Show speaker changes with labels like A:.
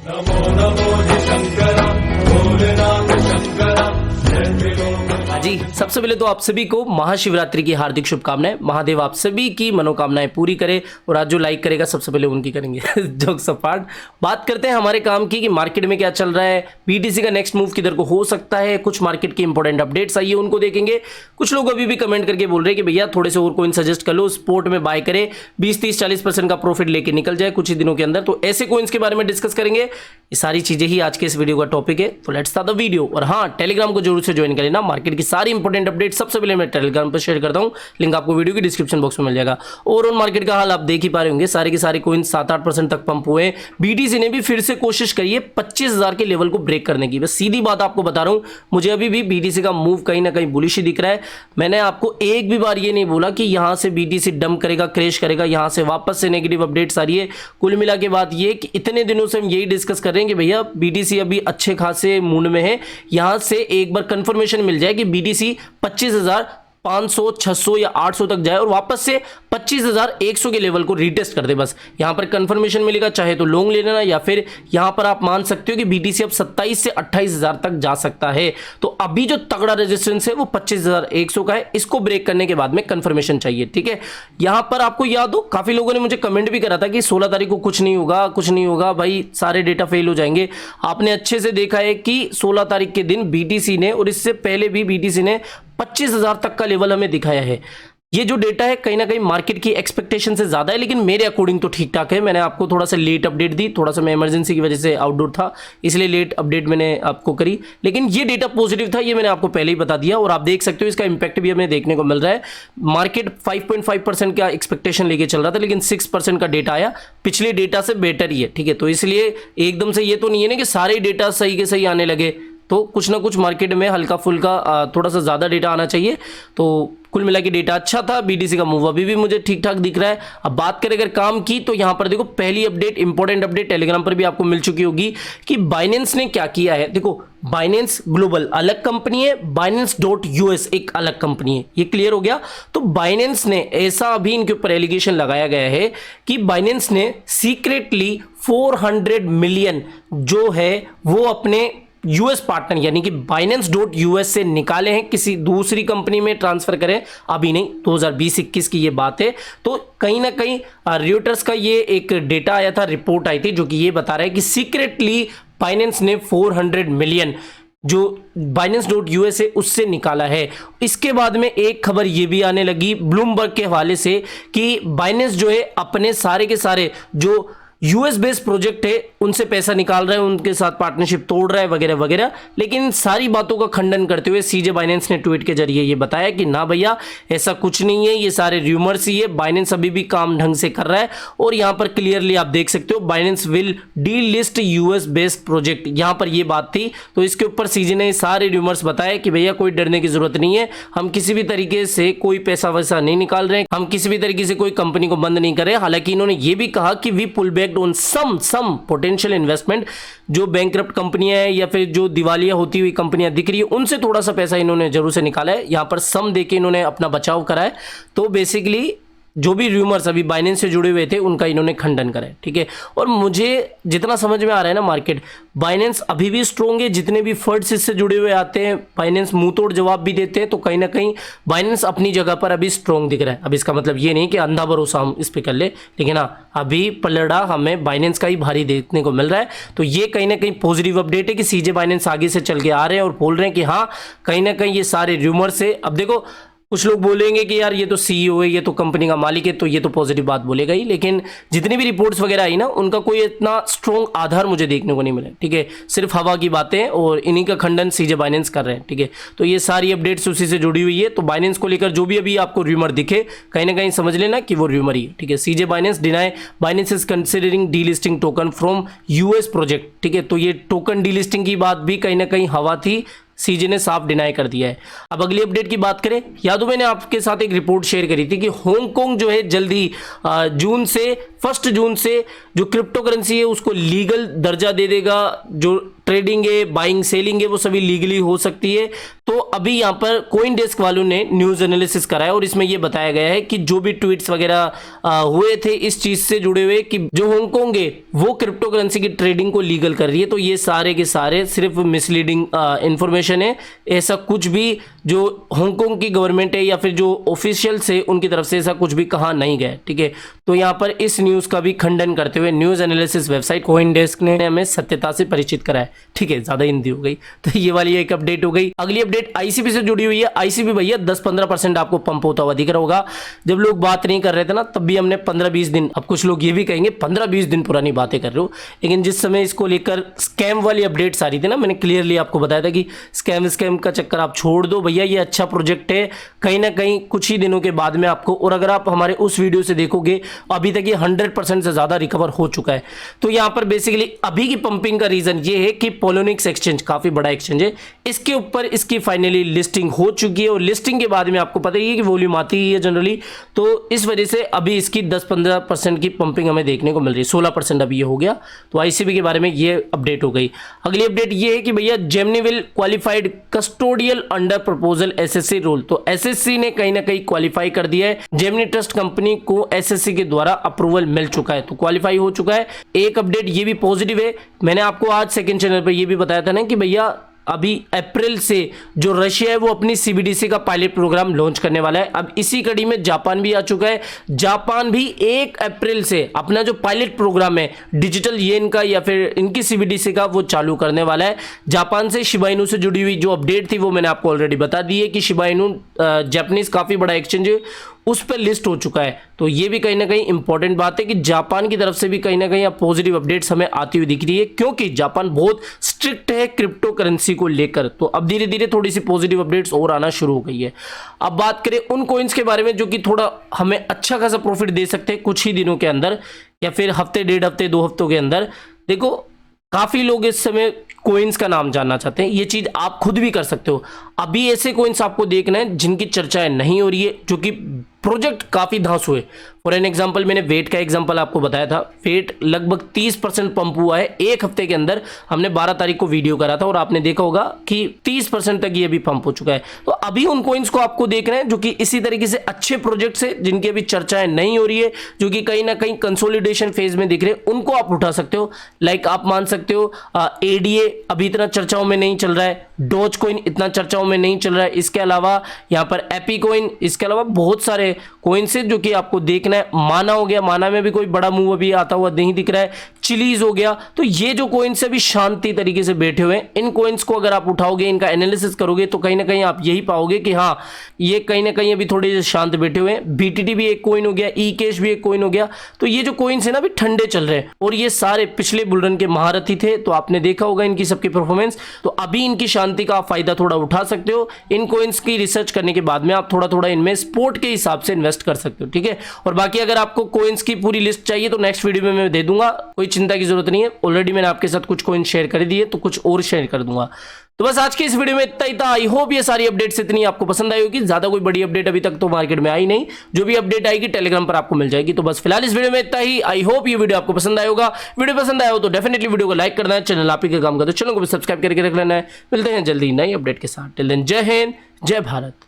A: नमो नमो जी शंकरा, भोलेनाथ शंकरा, जय त्रिलोक।
B: जी सबसे पहले तो आप सभी को महाशिवरात्रि की हार्दिक शुभकामनाएं। महादेव आप सभी की मनोकामनाएं पूरी करे और आज जो लाइक करेगा सबसे पहले उनकी करेंगे। जोक सपाट। बात करते हैं हमारे काम की कि मार्केट में क्या चल रहा है, बीटीसी का नेक्स्ट मूव किधर को हो सकता है, कुछ मार्केट की इंपॉर्टेंट अपडेट्स आई है उनको देखेंगे। कुछ लोग अभी भी कमेंट करके बोल रहे हैं कि भैया थोड़े से और कॉइन सजेस्ट कर लो, स्पोर्ट में बाय करे, 20-30-40% का प्रॉफिट लेके निकल जाए कुछ ही दिनों के अंदर। तो ऐसे कॉइन्स के बारे में डिस्कस करेंगे। ये सारी चीजें ही आज के इस वीडियो का टॉपिक है। तो लेट्स स्टार्ट द वीडियो। और हाँ, टेलीग्राम को जरूर से ज्वाइन कर लेना। मार्केट की सारी इंपॉर्टेंट अपडेट सबसे पहले मैं टेलीग्राम पर शेयर करता हूं, लिंक आपको वीडियो की डिस्क्रिप्शन बॉक्स में मिल जाएगा। ओवरऑल मार्केट का हाल आप देख ही पा रहे होंगे, सारे के सारे कॉइन 7-8% तक पंप हुए। बीटीसी ने भी फिर से कोशिश करी है 25,000 के लेवल को ब्रेक करने की। बस सीधी बात आपको बता रहा हूं, मुझे अभी भी बीटीसी का मूव कहीं ना कहीं बुलिश ही दिख रहा है। मैंने आपको एक भी बार ये नहीं बोला कि यहां से बीटीसी डंप करेगा, क्रैश करेगा, यहां से वापस से नेगेटिव अपडेट्स आ रही है। कुल मिला के बात ये कि इतने दिनों से हम यही डिस्कस कर रहे हैं कि भैया बीटीसी अभी अच्छे खासे मूड में है। यहां से एक बार कंफर्मेशन मिल जाए कि बीटीसी 25,500, 600 या 800 तक जाए और वापस से 25,100 के लेवल को रीटेस्ट कर दे। बस यहां पर कंफर्मेशन मिलेगा, चाहे तो लॉन्ग ले लेना या फिर यहां पर आप मान सकते हो कि बीटीसी अब 27 से 28,000 तक जा सकता है। तो अभी जो तगड़ा रेजिस्टेंस है वो 25,100 का है। इसको ब्रेक करने के बाद में कंफर्मेशन चाहिए, ठीक है। यहां पर आपको याद हो, काफी लोगों ने मुझे कमेंट भी करा था कि 16 तारीख को कुछ नहीं होगा, कुछ नहीं होगा भाई, सारे डेटा फेल हो जाएंगे। आपने अच्छे से देखा है कि 16 तारीख के दिन बीटीसी ने और इससे पहले भी बीटीसी ने 25,000 तक का लेवल हमें दिखाया है। ये जो डेटा है कहीं ना कहीं मार्केट की एक्सपेक्टेशन से ज्यादा है, लेकिन मेरे अकॉर्डिंग तो ठीक ठाक है। मैंने आपको थोड़ा सा लेट अपडेट दी, थोड़ा सा मैं इमरजेंसी की वजह से आउटडोर था, इसलिए लेट अपडेट मैंने आपको करी। लेकिन ये डेटा पॉजिटिव था, ये मैंने आपको पहले ही बता दिया और आप देख सकते हो इसका इंपैक्ट भी हमें देखने को मिल रहा है। मार्केट 5.5% का एक्सपेक्टेशन लेके चल रहा था, लेकिन 6% का डेटा आया, पिछले डेटा से बेटर ही है, ठीक है। तो इसलिए एकदम से ये तो नहीं है ना कि सारे डेटा सही के सही आने लगे, तो कुछ ना कुछ मार्केट में हल्का फुल्का थोड़ा सा ज़्यादा डेटा आना चाहिए। तो कुल मिला के डेटा अच्छा था, बीटीसी का मूव अभी भी मुझे ठीक ठाक दिख रहा है। अब बात करें अगर काम की, तो यहाँ पर देखो पहली अपडेट, इंपॉर्टेंट अपडेट टेलीग्राम पर भी आपको मिल चुकी होगी कि बाइनेंस ने क्या किया है। देखो बाइनेंस ग्लोबल अलग कंपनी है, Binance.US एक अलग कंपनी है, ये क्लियर हो गया। तो बाइनेंस ने ऐसा अभी इनके ऊपर एलिगेशन लगाया गया है कि बाइनेंस ने सीक्रेटली 400 मिलियन जो है वो अपने यूएस पार्टनर यानी कि Binance.US से निकाले हैं, किसी दूसरी कंपनी में ट्रांसफर करें, अभी नहीं, 2020-21 की ये बात है। तो कहीं ना कहीं रॉयटर्स का ये एक डेटा आया था, रिपोर्ट आई थी, जो कि ये बता रहा है कि सीक्रेटली बाइनेंस ने 400 मिलियन जो Binance.US है उससे निकाला है। इसके बाद में एक खबर ये भी आने लगी ब्लूमबर्ग के हवाले से कि बाइनेंस जो है अपने सारे के सारे जो यूएस बेस्ड प्रोजेक्ट है उनसे पैसा निकाल रहा है, उनके साथ पार्टनरशिप तोड़ रहा है वगैरह वगैरह। लेकिन सारी बातों का खंडन करते हुए सीजे बाइनेंस ने ट्वीट के जरिए ये बताया कि ना भैया ऐसा कुछ नहीं है, ये सारे र्यूमर्स ही है, बाइनेंस अभी भी काम ढंग से कर रहा है। और यहाँ पर क्लियरली आप देख सकते हो Binance will D list US based project, यहाँ पर ये बात थी। तो इसके ऊपर सीजे ने सारे र्यूमर्स बताए कि भैया कोई डरने की जरूरत नहीं है, हम किसी भी तरीके से कोई पैसा वैसा नहीं निकाल रहे हैं, हम किसी भी तरीके से कोई कंपनी को बंद नहीं कर रहे। हालांकि इन्होंने ये भी कहा कि we pull back on some potential investment, जो बैंकरप्ट कंपनियां हैं या फिर जो दिवालिया होती हुई कंपनियां दिख रही है उनसे थोड़ा सा पैसा इन्होंने जरूर से निकाला है। यहां पर सम देके इन्होंने अपना बचाव करा है। तो बेसिकली जो भी र्यूमर्स अभी बाइनेंस से जुड़े हुए थे उनका इन्होंने खंडन करा है, ठीक है। और मुझे जितना समझ में आ रहा है ना, मार्केट बाइनेंस अभी भी स्ट्रॉन्ग है। जितने भी फंड्स इससे जुड़े हुए आते हैं बाइनेंस मुंह तोड़ जवाब भी देते हैं, तो कहीं ना कहीं बाइनेंस अपनी जगह पर अभी स्ट्रॉन्ग दिख रहा है। अब इसका मतलब ये नहीं कि अंधा भरोसा हम इस पर कर ले, लेकिन हाँ अभी पलड़ा हमें बाइनेंस का ही भारी देखने को मिल रहा है। तो ये कहीं ना कहीं पॉजिटिव अपडेट है कि सीजे बाइनेंस आगे से चल के आ रहे हैं और बोल रहे हैं कि हाँ कहीं ना कहीं ये सारे र्यूमर्स है। अब देखो कुछ लोग बोलेंगे कि यार ये तो सीईओ है, ये तो कंपनी का मालिक है, तो ये तो पॉजिटिव बात बोलेगा ही। लेकिन जितनी भी रिपोर्ट्स वगैरह आई ना, उनका कोई इतना स्ट्रॉन्ग आधार मुझे देखने को नहीं मिला, ठीक है। सिर्फ हवा की बातें और इन्हीं का खंडन सीजे बाइनेंस कर रहे हैं, ठीक है। तो ये सारी अपडेट्स उसी से जुड़ी हुई है। तो बाइनेंस को लेकर जो भी अभी आपको र्यूमर दिखे, कहीं ना कहीं समझ लेना कि वो र्यूमर ही है, ठीक है। CZ Binance deny Binance is considering delisting token from US project, ठीक है। तो ये टोकन डीलिस्टिंग की बात भी कहीं ना कहीं हवा थी, सीजे ने साफ डिनाई कर दिया है। अब अगली अपडेट की बात करें, याद हो मैंने आपके साथ एक रिपोर्ट शेयर करी थी कि हांगकांग जो है जल्द ही जून से 1 जून से जो क्रिप्टो करेंसी है उसको लीगल दर्जा दे देगा। जो ट्रेडिंग है, बाइंग सेलिंग है, वो सभी लीगली हो सकती है। तो अभी यहाँ पर कोइन डेस्क वालों ने न्यूज़ एनालिसिस कराया और इसमें ये बताया गया है कि जो भी ट्वीट्स वगैरह हुए थे इस चीज़ से जुड़े हुए कि जो हांगकांग है वो क्रिप्टो करेंसी की ट्रेडिंग को लीगल कर रही है। तो ये सारे के सारे सिर्फ मिसलीडिंग इंफॉर्मेशन है। ऐसा कुछ भी जो हांगकांग की गवर्नमेंट है या फिर जो ऑफिशियल्स है उनकी तरफ से ऐसा कुछ भी कहा नहीं गया। ठीक है, तो यहाँ पर इस न्यूज़ का भी खंडन करते हुए news analysis website coin desk ने हमें सत्यता से परिचित कराया। ठीक है, ज्यादा हिंदी हो गई, तो ये वाली एक अपडेट हो गई। अगली अपडेट आईसीबी से जुड़ी हुई है। आईसीबी भैया 10-15% आपको पंप होता हुआ दिख रहा होगा। जब लोग बात नहीं कर रहे थे ना तब भी हमने 15-20 दिन, अब कुछ लोग ये भी कहेंगे 15-20 दिन पुरानी बातें कर रहे हो, लेकिन जिस समय इसको लेकर स्कैम वाली अपडेट्स आ रही थी ना, मैंने क्लियरली आपको बताया था कि स्कैम का चक्कर आप छोड़ दो भैया, ये अच्छा प्रोजेक्ट है। कहीं ना कहीं कुछ ही दिनों के बाद में आपको, और अगर आप हमारे उस वीडियो से देखोगे अभी तक ये 100% से ज्यादा रिकवर हो चुका है। तो यहाँ पर बेसिकली अभी की पंपिंग का रीजन ये है कि पोलोनिक्स एक्सचेंज काफी बड़ा एक्सचेंज है, इसके ऊपर इसकी फाइनली लिस्टिंग हो चुकी है और लिस्टिंग के बाद में आपको पता ही है कि वॉल्यूम आती ही है जनरली। तो इस वजह से अभी इसकी 10-15% की पंपिंग हमें देखने को मिल रही है। 16% अभी ये हो गया। तो आईसीबी के बारे में ये अपडेट हो गई। अगली अपडेट ये है कि भैया Gemini will qualified custodial under proposal SSC role. तो एसएससी ने कहीं ना कहीं क्वालिफाई कर दिया है। जेमिनी ट्रस्ट कंपनी को एसएससी के द्वारा अप्रूवल मिल चुका है, तो क्वालिफाई हो चुका है। एक अपडेट ये भी पॉजिटिव है, मैंने आपको आज सेकंड चैनल पर ये भी बताया था ना कि भैया अभी अप्रैल से जो रशिया है वो अपनी सीबीडीसी का पायलट प्रोग्राम लॉन्च करने वाला है। अब इसी कड़ी में जापान भी आ चुका है। जापान भी 1 अप्रैल से अपना जो पायलट प्रोग्राम है डिजिटल येन का या फिर इनकी सीबीडीसी का वो चालू करने वाला है। जापान से शिबा इनू से जुड़ी हुई जो अपडेट थी वो मैंने आपको ऑलरेडी बता दी है कि शिबा इनू जापानीज काफी बड़ा एक्सचेंज है, उस पर लिस्ट हो चुका है। तो ये भी कहीं ना कहीं इंपॉर्टेंट बात है कि जापान की तरफ से भी कहीं ना कहीं अब पॉजिटिव अपडेट्स हमें आती हुई दिख रही है, क्योंकि जापान बहुत स्ट्रिक्ट है क्रिप्टो करेंसी को लेकर। तो अब धीरे धीरे थोड़ी सी पॉजिटिव अपडेट्स और आना शुरू हो गई है। अब बात करें उन कॉइन्स के बारे में जो कि थोड़ा हमें अच्छा खासा प्रॉफिट दे सकते हैं कुछ ही दिनों के अंदर या फिर हफ्ते, 1.5 हफ्ते, 2 हफ्तों के अंदर। देखो काफी लोग इस समय कोइंस का नाम जानना चाहते हैं, ये चीज आप खुद भी कर सकते हो। अभी ऐसे कोइंस आपको देखना है जिनकी चर्चाएं नहीं हो रही है, जो कि प्रोजेक्ट काफी धांसू है। फॉर एन एग्जांपल मैंने वेट का एग्जांपल आपको बताया था। वेट लगभग 30% पंप हुआ है एक हफ्ते के अंदर। हमने 12 तारीख को वीडियो करा था और आपने देखा होगा कि 30% तक ये अभी पंप हो चुका है। तो अभी उन कोइंस को आपको देखना है जो कि इसी तरीके से अच्छे प्रोजेक्ट्स है, जिनकी अभी चर्चाएं नहीं हो रही है, जो कि कहीं ना कहीं कंसोलिडेशन फेज में दिख रहे हैं, उनको आप उठा सकते हो। लाइक आप मान सकते हो एडीए अभी इतना चर्चाओं में नहीं चल रहा है, डॉज कॉइन इतना चर्चाओं में नहीं चल रहा है, इसके अलावा यहाँ पर एपी कॉइन, इसके अलावा बहुत सारे कॉइन्स है जो कि आपको देखना है। माना हो गया, माना में भी कोई बड़ा मूव अभी आता हुआ नहीं दिख रहा है। चिलीज हो गया। तो ये जो कॉइन्स अभी शांति तरीके से बैठे हुए हैं, इन कॉइन्स को अगर आप उठाओगे, इनका एनालिसिस करोगे तो कहीं ना कहीं आप यही पाओगे कि हाँ ये कहीं ना कहीं अभी थोड़े शांत बैठे हुए हैं। बीटीटी भी एक कॉइन हो गया, ई कैश भी एक कॉइन हो गया। तो ये जो कॉइन्स है ना अभी ठंडे चल रहे हैं और ये सारे पिछले बुलरन के महारथी थे, तो आपने देखा होगा इनकी सबकी परफॉर्मेंस। तो अभी इनकी शांति का आप फायदा थोड़ा उठा सकते हो। इन कॉइन्स की रिसर्च करने के बाद में आप थोड़ा थोड़ा इनमें स्पोर्ट के हिसाब से इन्वेस्ट कर सकते हो। ठीक है, और बाकी अगर आपको कॉइन्स की पूरी लिस्ट चाहिए तो नेक्स्ट वीडियो में मैं दे दूंगा, कोई चिंता की जरूरत नहीं है। ऑलरेडी मैंने आपके साथ कुछ कॉइन शेयर कर दिए, तो कुछ और शेयर कर दूंगा। तो बस आज के इस वीडियो में इतना ही था। आई होप ये सारी अपडेट्स इतनी आपको पसंद आई होगी। ज्यादा कोई बड़ी अपडेट अभी तक तो मार्केट में आई नहीं, जो भी अपडेट आएगी टेलीग्राम पर आपको मिल जाएगी। तो बस फिलहाल इस वीडियो में इतना ही। आई होप ये वीडियो आपको पसंद आया होगा। वीडियो पसंद आया हो तो डेफिनेटली वीडियो को लाइक करना है, चैनल आप ही का काम का तो चैनल को भी सब्सक्राइब करके रख लेना है। मिलते हैं जल्दी नई अपडेट के साथ। टिल देन जय हिंद, जय भारत।